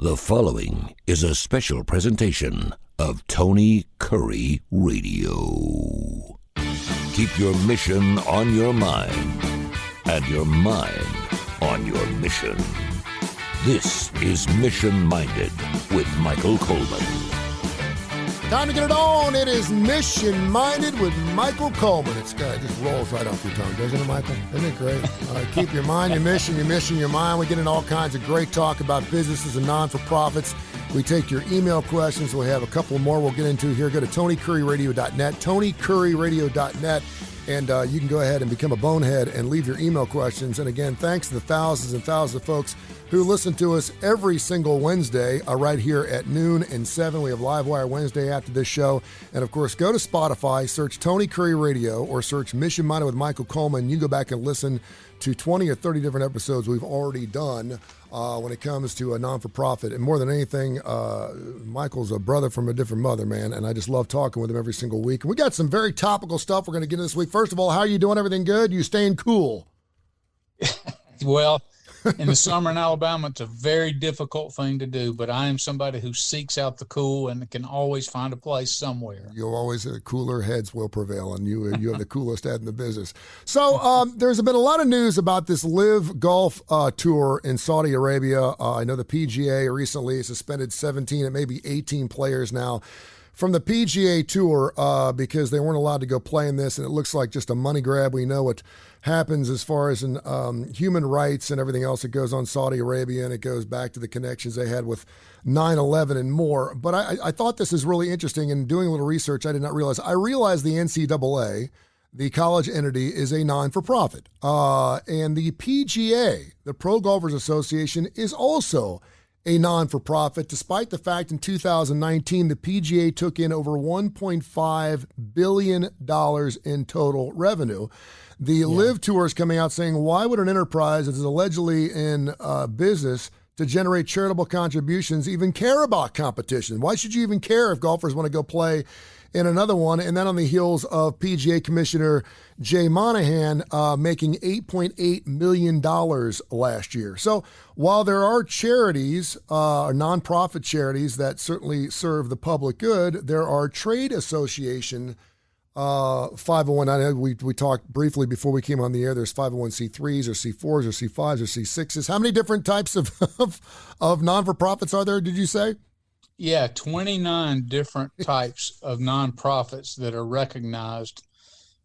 The following is a special presentation of Tony Kurre Radio. Keep your mission on your mind and your mind on your mission. This is Mission Minded with Michael Coleman. Time to get it on. It is Mission Minded with Michael Coleman. It just rolls right off your tongue, doesn't it, Michael? Isn't it great? Keep your mind, your mission, your mind. We get into all kinds of great talk about businesses and non-for-profits. We take your email questions. We have a couple more we'll get into here. Go to TonyCurryRadio.net, TonyCurryRadio.net, and you can go ahead and become a bonehead and leave your email questions. And again, thanks to the thousands and thousands of folks who listen to us every single Wednesday right here at noon and 7. We have Livewire Wednesday after this show. And, of course, go to Spotify, search Tony Kurre Radio, or search Mission Minded with Michael Coleman. You can go back and listen to 20 or 30 different episodes we've already done when it comes to a non-for-profit. And more than anything, Michael's a brother from a different mother, man, and I just love talking with him every single week. And we got some very topical stuff we're going to get into this week. First of all, how are you doing? Everything good? You staying cool? Well, in the summer in Alabama, it's a very difficult thing to do, but I am somebody who seeks out the cool and can always find a place somewhere. You'll always, cooler heads will prevail, and you have the coolest head in the business. So there's been a lot of news about this Live Golf Tour in Saudi Arabia. I know the PGA recently suspended 17 and maybe 18 players now from the PGA Tour because they weren't allowed to go play in this, and it looks like just a money grab. We know what happens as far as in human rights and everything else that goes on Saudi Arabia, and it goes back to the connections they had with 9/11 and more. But I thought this is really interesting, and doing a little research, I did not realize. I realized the NCAA, the college entity, is a non-for-profit. And the PGA, the Pro Golfers Association, is also a non-for-profit, despite the fact in 2019 the PGA took in over $1.5 billion in total revenue. The Live Tour is coming out saying, why would an enterprise that is allegedly in business to generate charitable contributions even care about competition? Why should you even care if golfers want to go play in another one? And then on the heels of PGA Commissioner Jay Monahan making $8.8 million last year. So while there are charities, nonprofit charities that certainly serve the public good, there are trade association 501. We talked briefly before we came on the air. There's 501c3s or C4s or C5s or C6s. How many different types of non-for-profits are there, did you say? Yeah, 29 different types of nonprofits that are recognized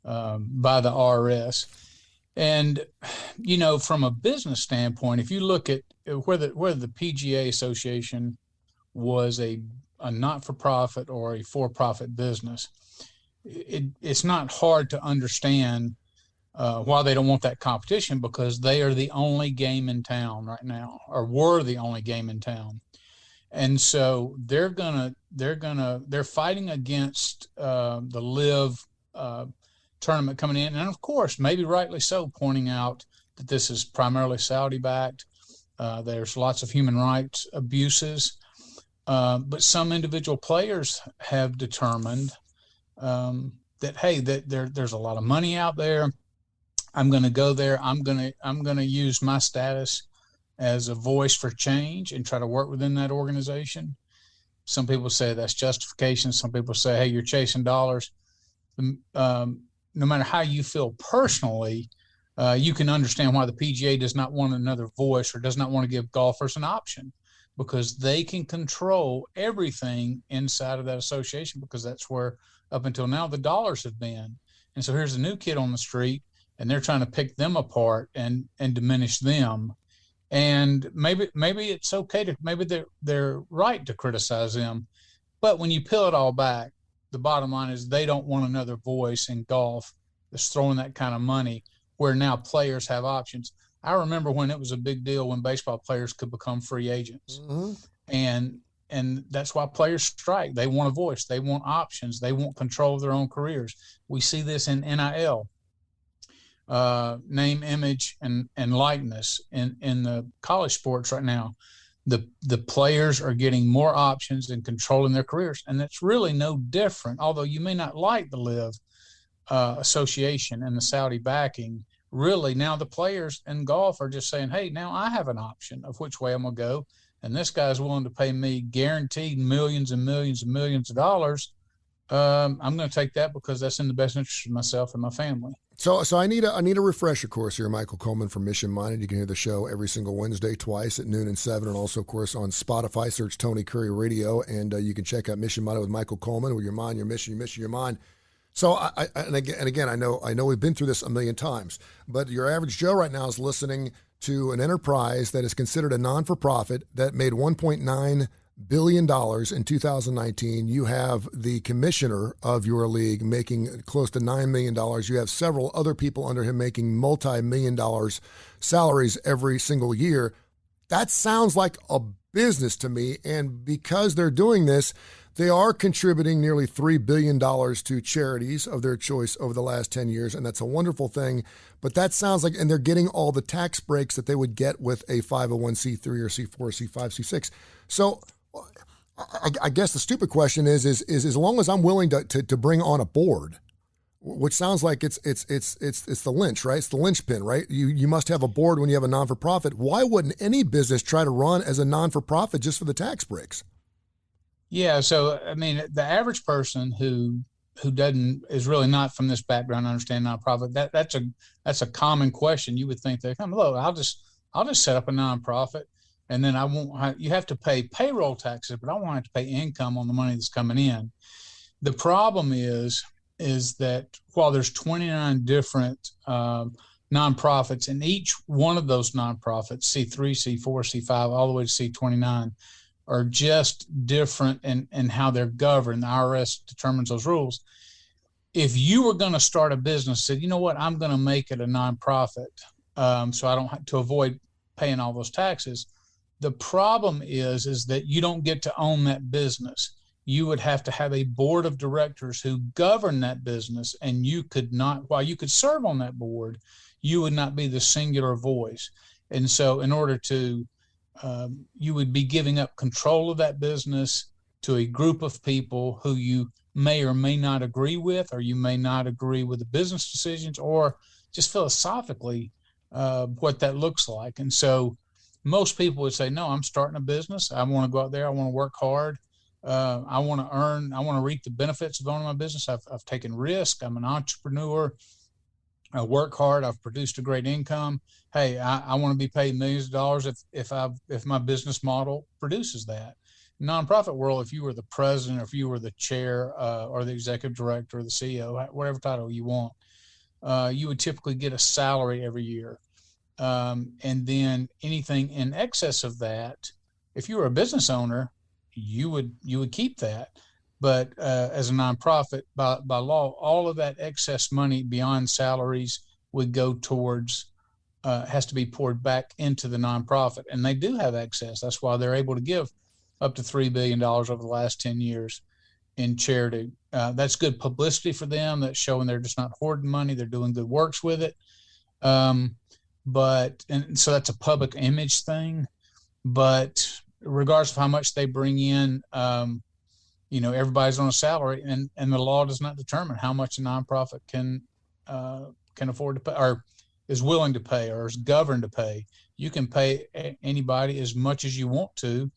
by the RS. And, you know, from a business standpoint, if you look at whether the PGA Association was a not-for-profit or a for-profit business, it's not hard to understand why they don't want that competition, because they are the only game in town right now, or were the only game in town. And so they're fighting against the Live tournament coming in. And of course, maybe rightly so, pointing out that this is primarily Saudi backed. There's lots of human rights abuses. But some individual players have determined that, hey, there's a lot of money out there. I'm going to go there. I'm going to use my status as a voice for change and try to work within that organization. Some people say that's justification. Some people say, hey, you're chasing dollars. No matter how you feel personally, you can understand why the PGA does not want another voice or does not want to give golfers an option, because they can control everything inside of that association, because that's where up until now the dollars have been. And so here's a new kid on the street, and they're trying to pick them apart and diminish them. And maybe it's okay to, maybe they're right to criticize them, but when you peel it all back, the bottom line is they don't want another voice in golf that's throwing that kind of money, where now players have options. I remember when it was a big deal when baseball players could become free agents. Mm-hmm. And that's why players strike. They want a voice. They want options. They want control of their own careers. We see this in NIL, name, image, and likeness in the college sports right now. The players are getting more options and controlling their careers. And that's really no different. Although you may not like the Live association and the Saudi backing, really now the players in golf are just saying, hey, now I have an option of which way I'm going to go. and this guy's willing to pay me guaranteed millions and millions and millions of dollars, I'm going to take that because that's in the best interest of myself and my family. So I need a refresher course here. Michael Coleman from Mission Minded. You can hear the show every single Wednesday, twice at noon and 7, and also, of course, on Spotify. Search Tony Curry Radio, and you can check out Mission Minded with Michael Coleman, with your mind, your mission, your mind. So again, I know we've been through this a million times, but your average Joe right now is listening to an enterprise that is considered a non-for-profit that made $1.9 billion in 2019. You have the commissioner of your league making close to $9 million. You have several other people under him making multi-million dollars salaries every single year. That sounds like a business to me. And because they're doing this, they are contributing nearly $3 billion to charities of their choice over the last 10 years. And that's a wonderful thing. But that sounds like, and they're getting all the tax breaks that they would get with a 501c3 or C4, C5, C6. So I guess the stupid question is as long as I'm willing to bring on a board, which sounds like it's the lynch, right? It's the linchpin, right? You must have a board when you have a non-for-profit. Why wouldn't any business try to run as a non-for-profit just for the tax breaks? Yeah. So, I mean, the average person who is really not from this background, understand nonprofit, that's a common question. You would think that, look, I'll just set up a nonprofit. And then you have to pay payroll taxes, but I won't have to pay income on the money that's coming in. The problem is that while there's 29 different nonprofits, and each one of those nonprofits, C3, C4, C5, all the way to C29, are just different in how they're governed. The IRS determines those rules. If you were going to start a business, said, you know what, I'm going to make it a nonprofit, so I don't have to avoid paying all those taxes. The problem is that you don't get to own that business. You would have to have a board of directors who govern that business, and you could not, while you could serve on that board, you would not be the singular voice. And so in order to, you would be giving up control of that business to a group of people who you may or may not agree with, or you may not agree with the business decisions, or just philosophically what that looks like. And so most people would say, no, I'm starting a business. I want to go out there. I want to work hard. I want to reap the benefits of owning my business. I've taken risk. I'm an entrepreneur. I work hard. I've produced a great income. Hey, I want to be paid millions of dollars if my business model produces that. Nonprofit world, if you were the president, or if you were the chair, or the executive director, or the CEO, whatever title you want, you would typically get a salary every year. And then anything in excess of that, if you were a business owner, you would keep that. But as a nonprofit, by law, all of that excess money beyond salaries would go towards, has to be poured back into the nonprofit. And they do have excess. That's why they're able to give up to $3 billion over the last 10 years in charity. That's good publicity for them. That's showing they're just not hoarding money. They're doing good works with it. And so that's a public image thing. But regardless of how much they bring in, everybody's on a salary, and the law does not determine how much a nonprofit can afford to pay, or is willing to pay, or is governed to pay. You can pay anybody as much as you want to,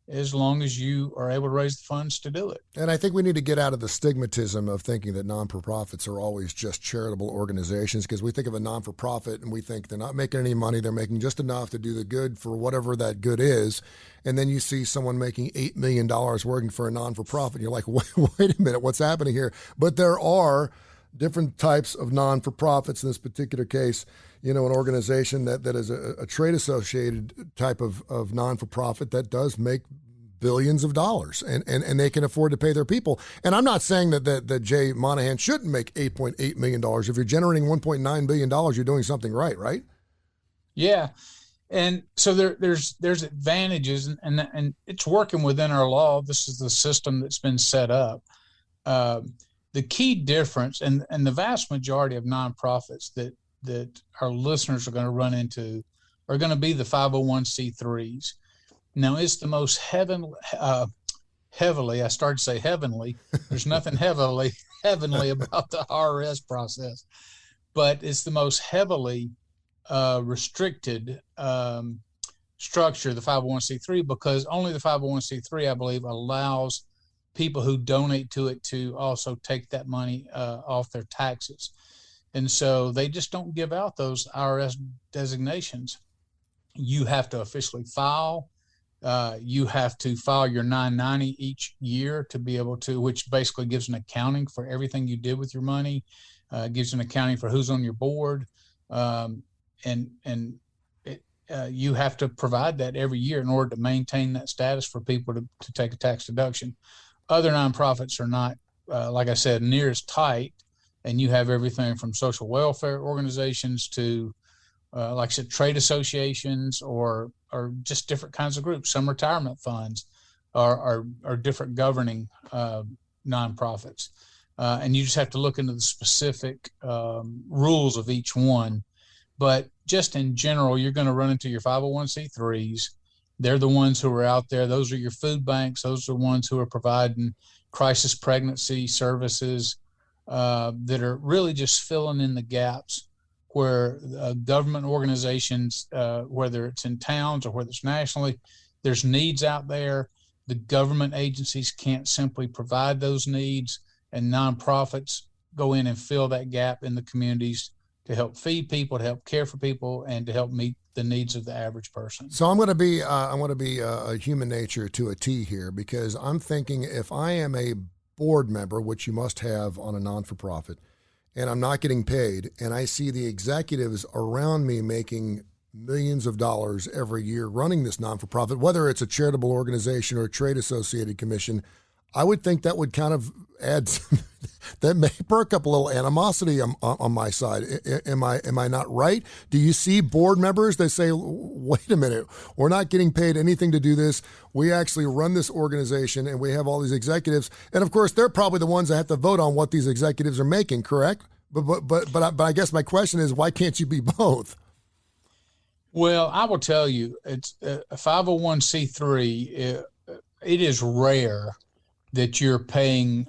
as long as you are able to raise the funds to do it. And I think we need to get out of the stigmatism of thinking that non-for-profits are always just charitable organizations, because we think of a non-for-profit and we think they're not making any money. They're making just enough to do the good for whatever that good is. And then you see someone making $8 million working for a non-for-profit. And you're like, wait a minute, what's happening here? But there are different types of non-for-profits. In this particular case, an organization that is a trade associated type of non-for-profit that does make billions of dollars, and they can afford to pay their people. And I'm not saying that Jay Monahan shouldn't make $8.8 million. If you're generating $1.9 billion, you're doing something right? Yeah. And so there's advantages, and it's working within our law. This is the system that's been set up. The key difference, and the vast majority of nonprofits that our listeners are going to run into are going to be the 501c3s. Now, it's the most heavenly, I started to say heavenly. There's nothing heavenly about the IRS process, but it's the most heavily restricted structure, the 501c3, because only the 501c3, I believe, allows people who donate to it to also take that money off their taxes. And so they just don't give out those IRS designations. You have to officially file. You have to file your 990 each year to be able to, which basically gives an accounting for everything you did with your money, gives an accounting for who's on your board. You have to provide that every year in order to maintain that status for people to take a tax deduction. Other nonprofits are not, like I said, near as tight, and you have everything from social welfare organizations to, like I said, trade associations or just different kinds of groups. Some retirement funds are different governing nonprofits. And you just have to look into the specific rules of each one. But just in general, you're going to run into your 501c3s. They're the ones who are out there. Those are your food banks. Those are the ones who are providing crisis pregnancy services that are really just filling in the gaps where government organizations, whether it's in towns or whether it's nationally, there's needs out there. The government agencies can't simply provide those needs, and nonprofits go in and fill that gap in the communities to help feed people, to help care for people, and to help meet the needs of the average person. So I'm going to be a human nature to a T here, because I'm thinking if I am a board member, which you must have on a non-for-profit, and I'm not getting paid, and I see the executives around me making millions of dollars every year running this non-for-profit, whether it's a charitable organization or a trade associated commission, I would think that would kind of add that may perk up a little animosity on my side. Am I not right? Do you see board members that say, wait a minute, we're not getting paid anything to do this. We actually run this organization and we have all these executives. And of course, they're probably the ones that have to vote on what these executives are making, correct? But I guess my question is, why can't you be both? Well, I will tell you, it's a 501c3. It is rare that you're paying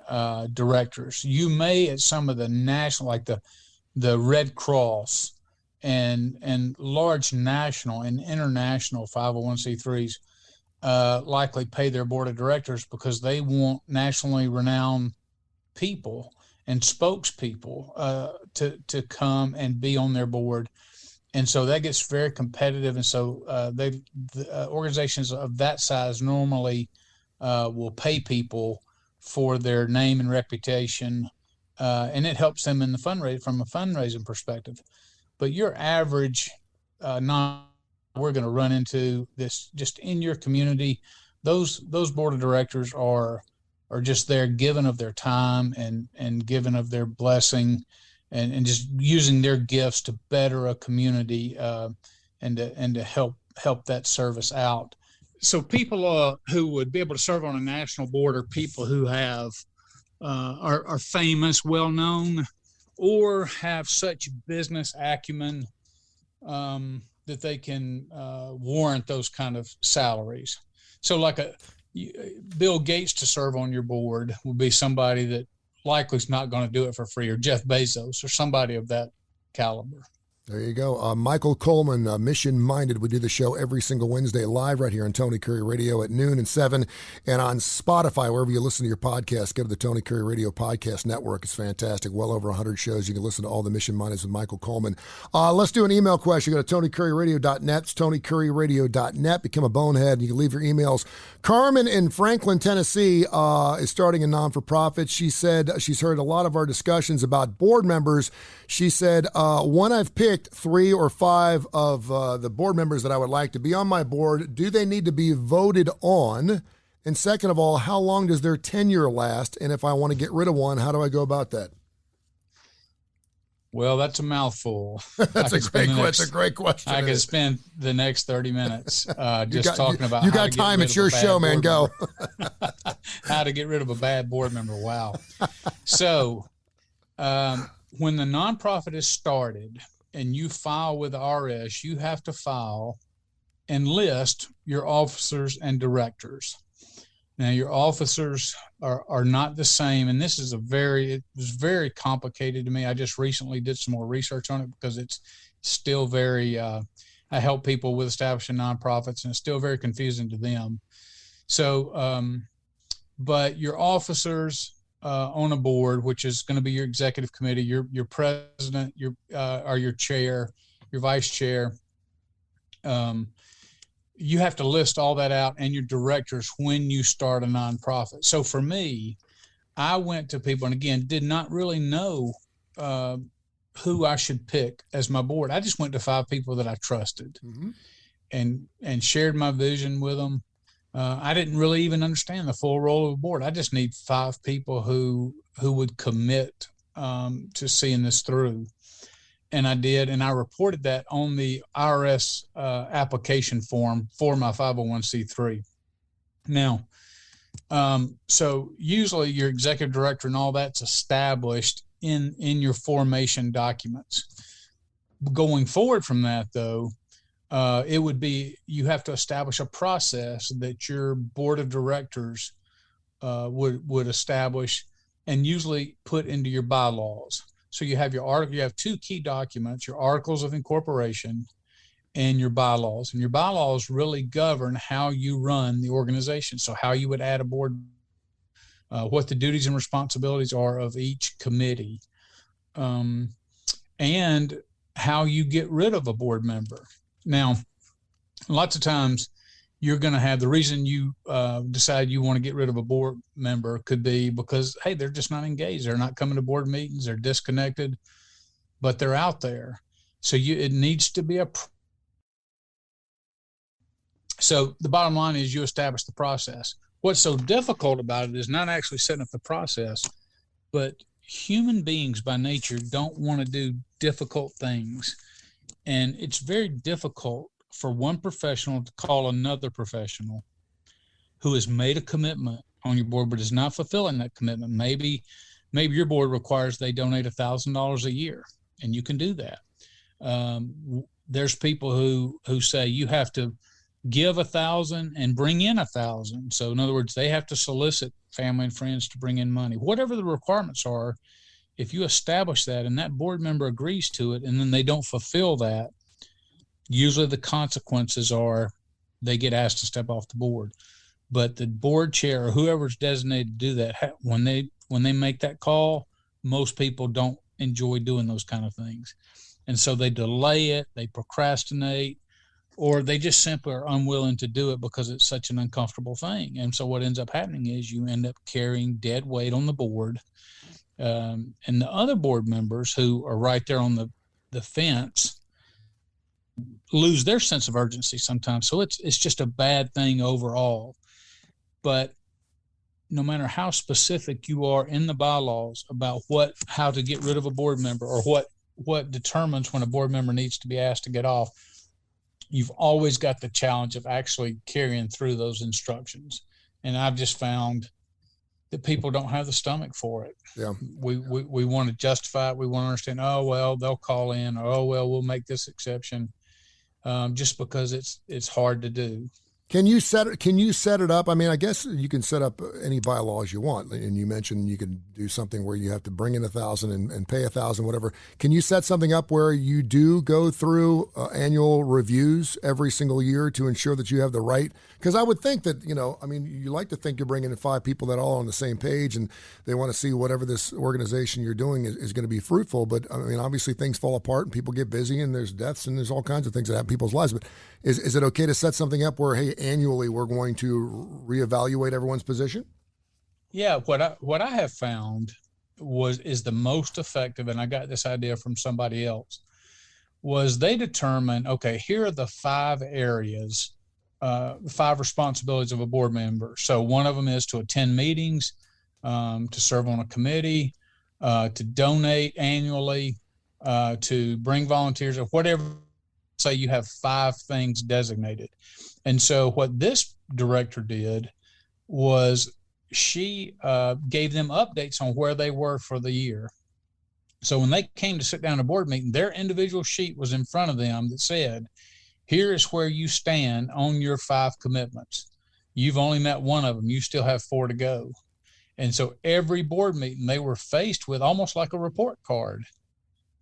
directors. You may at some of the national, like the Red Cross and large national and international 501c3s likely pay their board of directors because they want nationally renowned people and spokespeople to come and be on their board. And so that gets very competitive. And so the organizations of that size normally will pay people for their name and reputation, and it helps them in the from a fundraising perspective. But your average we're going to run into this just in your community. Those board of directors are just there giving of their time and giving of their blessing and just using their gifts to better a community and to help that service out. So people who would be able to serve on a national board are people who have are famous, well-known, or have such business acumen that they can warrant those kind of salaries. So like Bill Gates to serve on your board would be somebody that likely is not going to do it for free, or Jeff Bezos or somebody of that caliber. There you go. Michael Coleman, Mission Minded. We do the show every single Wednesday live right here on Tony Curry Radio at noon and 7, and on Spotify, wherever you listen to your podcast. Go to the Tony Curry Radio Podcast Network. It's fantastic. Well over 100 shows. You can listen to all the Mission Minded with Michael Coleman. Let's do an email question. Go to TonyCurryRadio.net. It's TonyCurryRadio.net. Become a bonehead. You can leave your emails. Carmen in Franklin, Tennessee is starting a non-for-profit. She said she's heard a lot of our discussions about board members. She said, one I've picked 3 or 5 of the board members that I would like to be on my board. Do they need to be voted on? And second of all, how long does their tenure last? And if I want to get rid of one, how do I go about that? Well, that's a mouthful. That's a great question. I could spend the next 30 minutes talking about. You got time? It's your show, man. Go. How to get rid of a bad board member? Wow. So, when the nonprofit is started and you file with the RS, you have to file and list your officers and directors. Now, your officers are not the same, and this is it was very complicated to me. I just recently did some more research on it because it's still very I help people with establishing nonprofits, and it's still very confusing to them. So, but your officers on a board, which is going to be your executive committee, your president, or your chair, your vice chair, you have to list all that out, and your directors when you start a nonprofit. So for me, I went to people, and again, did not really know who I should pick as my board. I just went to 5 people that I trusted, and shared my vision with them. I didn't really even understand the full role of a board. I just need 5 people who would commit to seeing this through. And I did, and I reported that on the IRS application form for my 501c3. Now, so usually your executive director and all that's established in your formation documents. Going forward from that, though, it would be, you have to establish a process that your board of directors would establish and usually put into your bylaws. So you have you have 2 key documents, your articles of incorporation and your bylaws. And your bylaws really govern how you run the organization. So how you would add a board, what the duties and responsibilities are of each committee, and how you get rid of a board member. Now, lots of times you're going to have the reason you decide you want to get rid of a board member could be because, hey, they're just not engaged. They're not coming to board meetings. They're disconnected, but they're out there. So it needs to be so the bottom line is you establish the process. What's so difficult about it is not actually setting up the process, but human beings by nature don't want to do difficult things. And it's very difficult for one professional to call another professional who has made a commitment on your board but is not fulfilling that commitment. Maybe your board requires they donate $1,000 a year, and you can do that. There's people who say you have to give 1,000 and bring in 1,000. So in other words, they have to solicit family and friends to bring in money. Whatever the requirements are, if you establish that and that board member agrees to it and then they don't fulfill that, usually the consequences are they get asked to step off the board. But the board chair or whoever's designated to do that, when they make that call, most people don't enjoy doing those kind of things. And so they delay it, they procrastinate, or they just simply are unwilling to do it because it's such an uncomfortable thing. And so what ends up happening is you end up carrying dead weight on the board. And the other board members who are right there on the fence lose their sense of urgency sometimes. So it's just a bad thing overall. But no matter how specific you are in the bylaws about how to get rid of a board member or what determines when a board member needs to be asked to get off, you've always got the challenge of actually carrying through those instructions. And I've just found that people don't have the stomach for it. Yeah. We want to justify it. We want to understand, oh, well, they'll call in, or, oh, well, we'll make this exception, just because it's hard to do. Can you set it up? I mean, I guess you can set up any bylaws you want. And you mentioned you can do something where you have to bring in 1,000 and pay 1,000, whatever. Can you set something up where you do go through annual reviews every single year to ensure that you have the right? Because I would think that, you like to think you're bringing in 5 people that are all on the same page and they want to see whatever this organization you're doing is going to be fruitful. But I mean, obviously things fall apart and people get busy and there's deaths and there's all kinds of things that happen in people's lives. But is it okay to set something up where, hey, annually we're going to reevaluate everyone's position? Yeah, what I have found is the most effective, and I got this idea from somebody else, was they determine, okay, here are the 5 areas, 5 responsibilities of a board member. So one of them is to attend meetings, to serve on a committee, to donate annually, to bring volunteers, or whatever. Say you have 5 things designated. And so what this director did was she gave them updates on where they were for the year. So when they came to sit down at a board meeting, their individual sheet was in front of them that said, here is where you stand on your 5 commitments. You've only met one of them. You still have 4 to go. And so every board meeting, they were faced with almost like a report card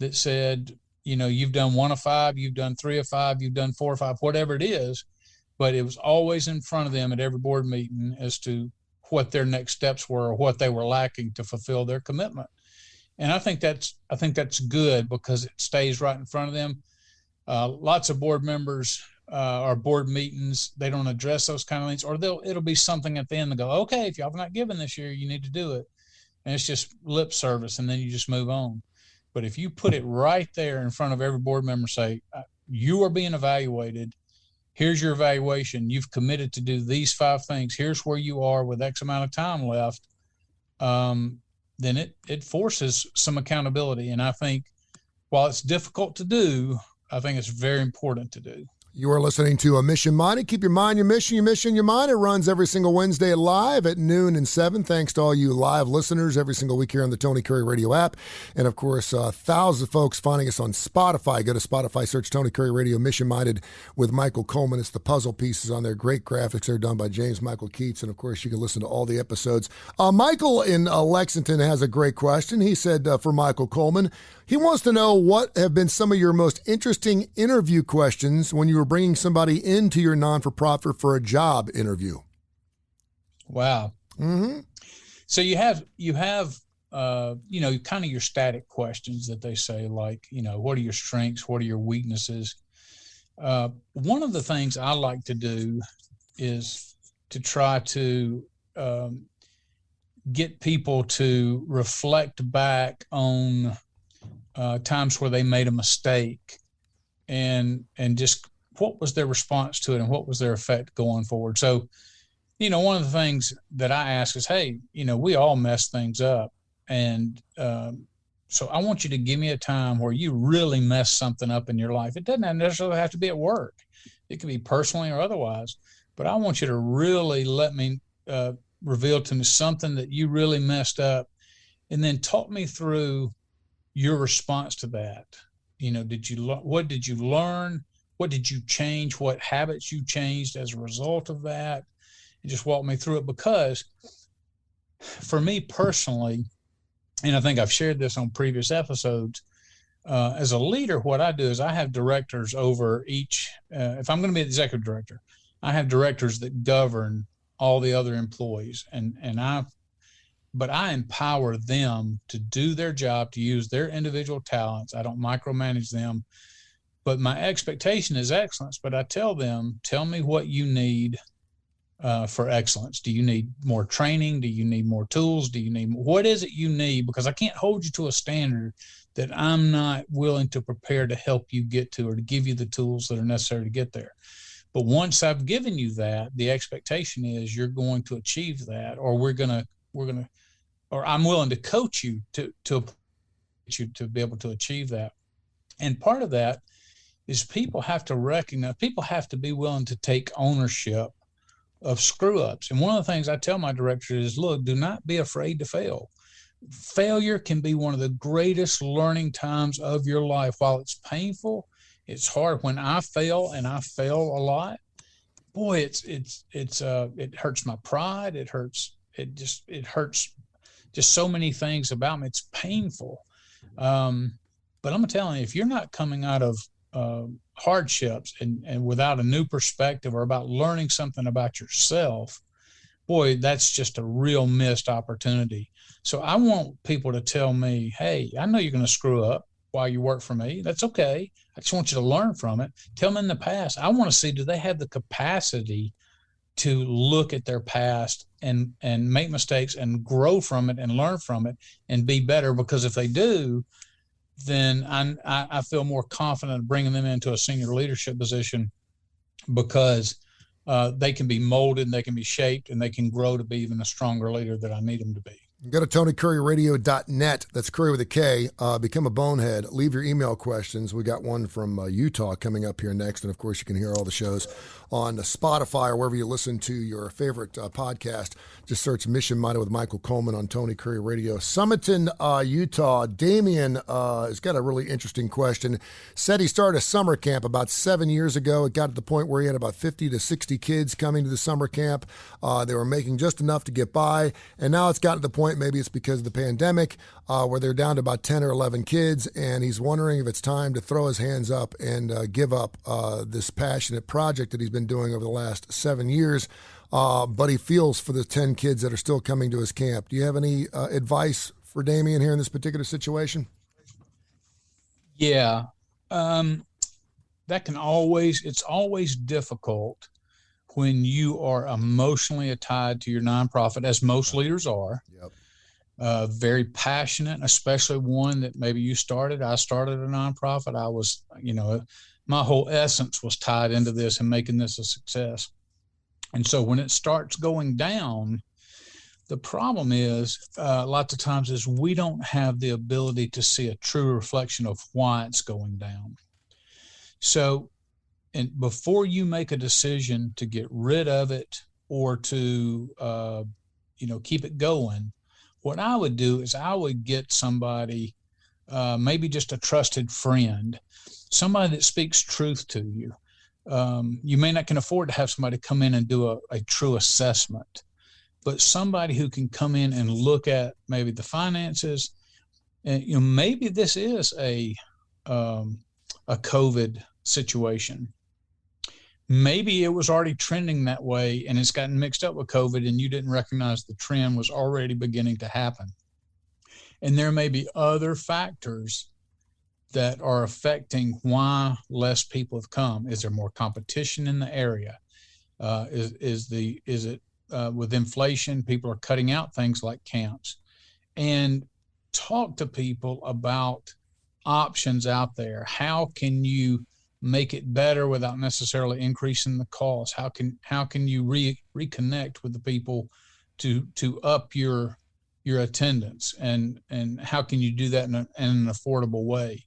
that said, you've done 1 of 5, you've done 3 of 5, you've done 4 of 5, whatever it is, but it was always in front of them at every board meeting as to what their next steps were or what they were lacking to fulfill their commitment. And I think that's good because it stays right in front of them. Lots of board members or board meetings, they don't address those kind of things, or it'll be something at the end to go, okay, if y'all have not given this year, you need to do it. And it's just lip service, and then you just move on. But if you put it right there in front of every board member, say, you are being evaluated. Here's your evaluation. You've committed to do these 5 things. Here's where you are with X amount of time left. Then it forces some accountability. And I think while it's difficult to do, I think it's very important to do. You are listening to A Mission Minded. Keep your mind, your mission, your mind. It runs every single Wednesday live at noon and 7. Thanks to all you live listeners every single week here on the Tony Curry Radio app. And, of course, thousands of folks finding us on Spotify. Go to Spotify, search Tony Curry Radio Mission Minded with Michael Coleman. It's the puzzle pieces on there. Great graphics. They're done by James Michael Keats. And, of course, you can listen to all the episodes. Michael in Lexington has a great question. He said for Michael Coleman, he wants to know what have been some of your most interesting interview questions when you were bringing somebody into your non-for-profit for a job interview. Wow. Mm-hmm. So you have kind of your static questions that they say, like, what are your strengths? What are your weaknesses? One of the things I like to do is to try to get people to reflect back on times where they made a mistake and just what was their response to it and what was their effect going forward. So, one of the things that I ask is, hey, we all mess things up. And so I want you to give me a time where you really messed something up in your life. It doesn't necessarily have to be at work. It could be personally or otherwise. But I want you to really let me reveal to me something that you really messed up, and then talk me through your response to that. What did you learn? What did you change? What habits you changed as a result of that? And just walk me through it. Because for me personally, and I think I've shared this on previous episodes, as a leader, what I do is I have directors over each, if I'm going to be the executive director, I have directors that govern all the other employees, but I empower them to do their job, to use their individual talents. I don't micromanage them, but my expectation is excellence. But I tell them, tell me what you need for excellence. Do you need more training? Do you need more tools? What is it you need? Because I can't hold you to a standard that I'm not willing to prepare to help you get to, or to give you the tools that are necessary to get there. But once I've given you that, the expectation is you're going to achieve that, or or I'm willing to coach you to be able to achieve that. And part of that is people have to recognize, people have to be willing to take ownership of screw ups. And one of the things I tell my directors is, look, do not be afraid to fail. Failure can be one of the greatest learning times of your life. While it's painful, it's hard. When I fail, and I fail a lot, boy, it hurts my pride. It hurts just so many things about me. It's painful. But I'm telling you, if you're not coming out of hardships and without a new perspective, or about learning something about yourself, boy, that's just a real missed opportunity. So I want people to tell me, hey, I know you're going to screw up while you work for me. That's okay. I just want you to learn from it. Tell them in the past. I want to see, do they have the capacity to look at their past and make mistakes and grow from it and learn from it and be better? Because if they do, then I feel more confident bringing them into a senior leadership position, because they can be molded, and they can be shaped, and they can grow to be even a stronger leader that I need them to be. Go to TonyCurryRadio.net. That's Curry with a K. Become a bonehead. Leave your email questions. We got one from Utah coming up here next. And, of course, you can hear all the shows on Spotify or wherever you listen to your favorite podcast. Just search Mission Minded with Michael Coleman on Tony Curry Radio. Summerton, Utah. Damien has got a really interesting question. Said he started a summer camp about 7 years ago. It got to the point where he had about 50 to 60 kids coming to the summer camp. They were making just enough to get by. And now it's gotten to the point point, maybe it's because of the pandemic, where they're down to about 10 or 11 kids, and he's wondering if it's time to throw his hands up and give up this passionate project that he's been doing over the last 7 years. But he feels for the 10 kids that are still coming to his camp. Do you have any advice for Damien here in this particular situation? Yeah. It's always difficult when you are emotionally tied to your nonprofit, as most leaders are. Yep. Very passionate, especially one that maybe you started. I started a nonprofit. I was, my whole essence was tied into this and making this a success. And so when it starts going down, the problem is lots of times is we don't have the ability to see a true reflection of why it's going down. So, and before you make a decision to get rid of it or to, keep it going, what I would do is I would get somebody, maybe just a trusted friend, somebody that speaks truth to you. You may not can afford to have somebody come in and do a true assessment, but somebody who can come in and look at maybe the finances, and maybe this is a COVID situation. Maybe it was already trending that way and it's gotten mixed up with COVID and you didn't recognize the trend was already beginning to happen. And there may be other factors that are affecting why less people have come. Is there more competition in the area? Is it with inflation, people are cutting out things like camps? And talk to people about options out there. How can you make it better without necessarily increasing the cost? How can you reconnect with the people to up your attendance, and how can you do that in an affordable way?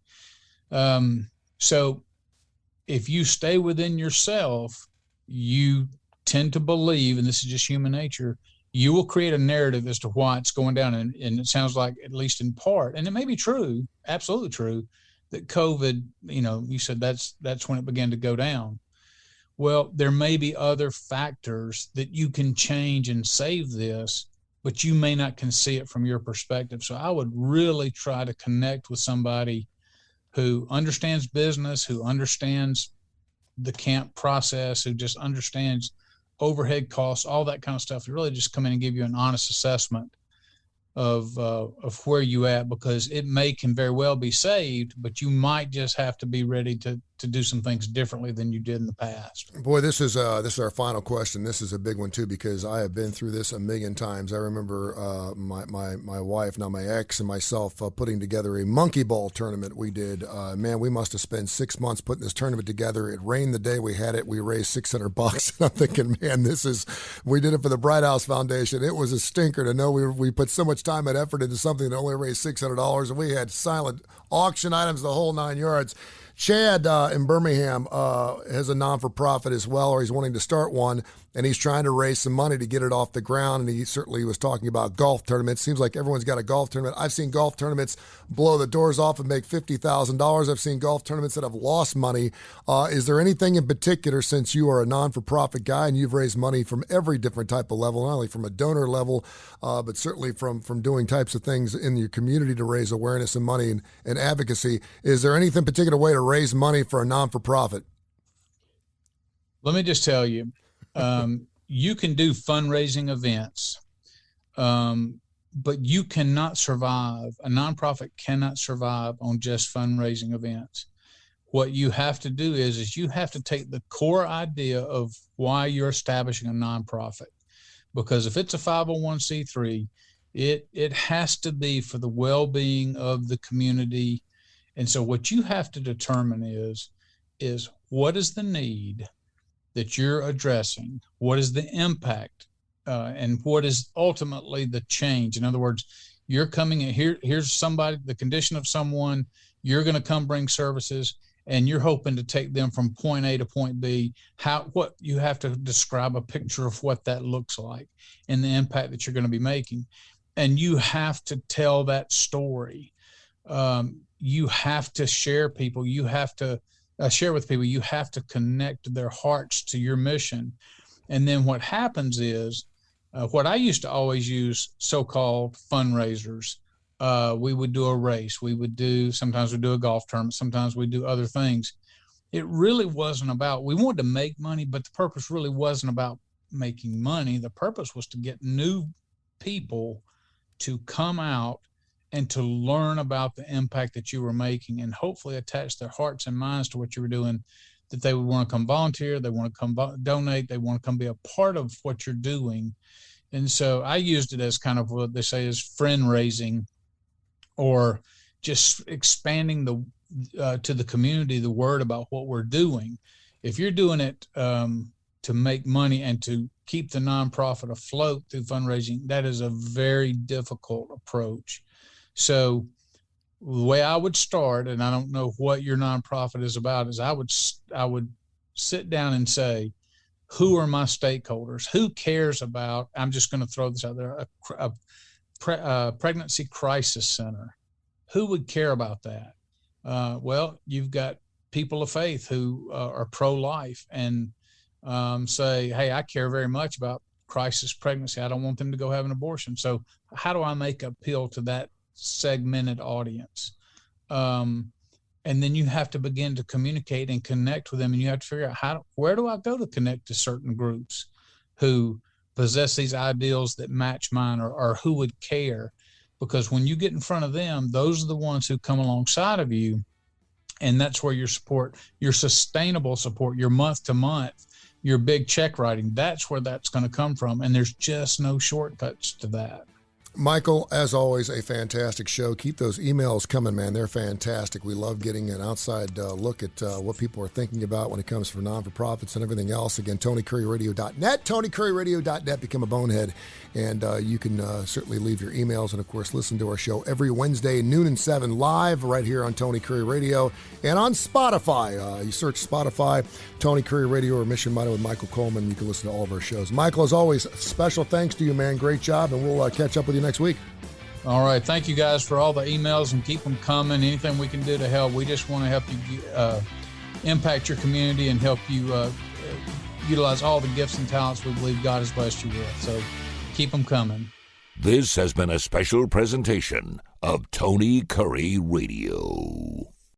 So if you stay within yourself, you tend to believe, and this is just human nature, you will create a narrative as to why it's going down. And it sounds like, at least in part, and it may be true, absolutely true, that COVID, you said that's when it began to go down. Well, there may be other factors that you can change and save this, but you may not can see it from your perspective. So I would really try to connect with somebody who understands business, who understands the camp process, who just understands overhead costs, all that kind of stuff, to really just come in and give you an honest assessment of where you at, because it can very well be saved, but you might just have to be ready to do some things differently than you did in the past. Boy, this is our final question. This is a big one too, because I have been through this a million times. I remember my wife, now my ex, and myself putting together a monkey ball tournament. We did. Man, we must have spent 6 months putting this tournament together. It rained the day we had it. We raised $600. And I'm thinking, man, we did it for the Bright House Foundation. It was a stinker to know we put so much time and effort into something that only raised $600, and we had silent auction items, the whole 9 yards. Chad in Birmingham has a non-for-profit as well, or he's wanting to start one, and he's trying to raise some money to get it off the ground, and he certainly was talking about golf tournaments. Seems like everyone's got a golf tournament. I've seen golf tournaments blow the doors off and make $50,000. I've seen golf tournaments that have lost money. Is there anything in particular, since you are a non-for-profit guy and you've raised money from every different type of level, not only from a donor level, but certainly from doing types of things in your community to raise awareness and money and advocacy, is there anything particular way to raise money for a non-for-profit? Let me just tell you, you can do fundraising events, but you cannot survive. A nonprofit cannot survive on just fundraising events. What you have to do is you have to take the core idea of why you're establishing a nonprofit. Because if it's a 501c3, it has to be for the well-being of the community. And so what you have to determine is what is the need that you're addressing? What is the impact? And what is ultimately the change? In other words, you're coming in here, here's somebody, the condition of someone, you're going to come bring services, and you're hoping to take them from point A to point B. What you have to describe a picture of what that looks like and the impact that you're going to be making. And you have to tell that story. You have to share people. You have to share with people. You have to connect their hearts to your mission. And then what happens is What I used to always use, so-called fundraisers. We would do a race. Sometimes we do a golf tournament. Sometimes we do other things. It really wasn't about, we wanted to make money, but the purpose really wasn't about making money. The purpose was to get new people to come out and to learn about the impact that you were making, and hopefully attach their hearts and minds to what you were doing, that they would want to come volunteer, they want to come donate, they want to come be a part of what you're doing. And so I used it as kind of what they say is friend raising, or just expanding to the community the word about what we're doing. If you're doing it to make money and to keep the nonprofit afloat through fundraising, that is a very difficult approach. So the way I would start, and I don't know what your nonprofit is about, is I would sit down and say, who are my stakeholders? Who cares about, I'm just going to throw this out there, a pregnancy crisis center? Who would care about that? Well, you've got people of faith who are pro-life and say, hey, I care very much about crisis pregnancy. I don't want them to go have an abortion. So how do I make appeal to that segmented audience? And then you have to begin to communicate and connect with them, and you have to figure out where do I go to connect to certain groups who possess these ideals that match mine, or who would care. Because when you get in front of them, those are the ones who come alongside of you. And that's where your support, your sustainable support, your month to month, your big check writing, that's where that's going to come from. And there's just no shortcuts to that. Michael, as always, a fantastic show. Keep those emails coming, man. They're fantastic. We love getting an outside look at what people are thinking about when it comes for non-for-profits and everything else. Again, TonyCurryRadio.net, TonyCurryRadio.net. Become a bonehead, and you can certainly leave your emails and, of course, listen to our show every Wednesday, noon and 7, live right here on Tony Curry Radio and on Spotify. You search Spotify, Tony Curry Radio, or Mission Minded with Michael Coleman. You can listen to all of our shows. Michael, as always, special thanks to you, man. Great job, and we'll catch up with you next week. All right. Thank you guys for all the emails, and keep them coming. Anything we can do to help. We just want to help you impact your community and help you utilize all the gifts and talents we believe God has blessed you with. So keep them coming. This has been a special presentation of Tony Curry Radio.